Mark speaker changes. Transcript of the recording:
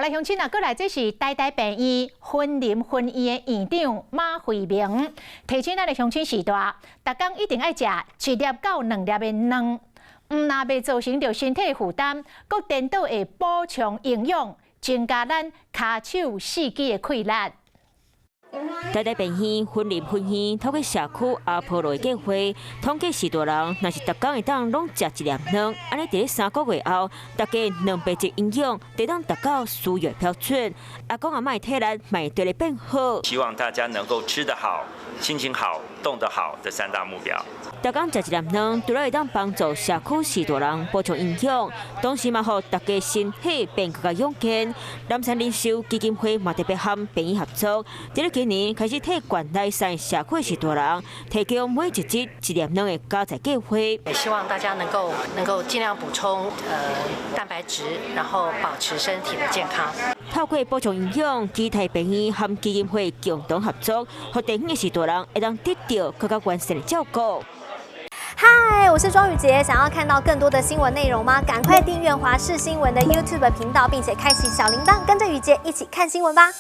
Speaker 1: 来乡亲啊，过来这是台大病院婚龄婚宴的院长马惠明，提醒咱的乡亲时代，逐工一定要食1粒到2粒的卵，若袂造成着身体负担，佮颠倒会补充营养，增加咱骹手四肢的气力。
Speaker 2: 台大病院婚龄婚宴透过社区阿婆路的计划，统计许多人若是逐工会当拢食1粒卵，安尼伫咧3个月后，大家蛋白质营养得当达到需要标准。阿公阿嬷的体力嘛对咧变好。
Speaker 3: 希望大家能够吃得好、心情好、动得好这3大目标。
Speaker 2: 逐工食1粒卵，除了会当帮助社区许多人补充营养，同时嘛，互大家身体变更加勇健。南山人寿基金会嘛特别和病院合作，伫咧今年开始替管内山社区许多人提供每一日1粒卵的加载计划。
Speaker 4: 也希望大家能够尽量补充蛋白质，然后保持身体的健康。
Speaker 2: 透过补充营养，基台病院和基金会共同合作，互地方的许多人会当得到更加完善的照顾。
Speaker 5: 嗨，我是庄宇杰。想要看到更多的新闻内容吗？赶快订阅华视新闻的 YouTube 频道，并且开启小铃铛，跟着宇杰一起看新闻吧。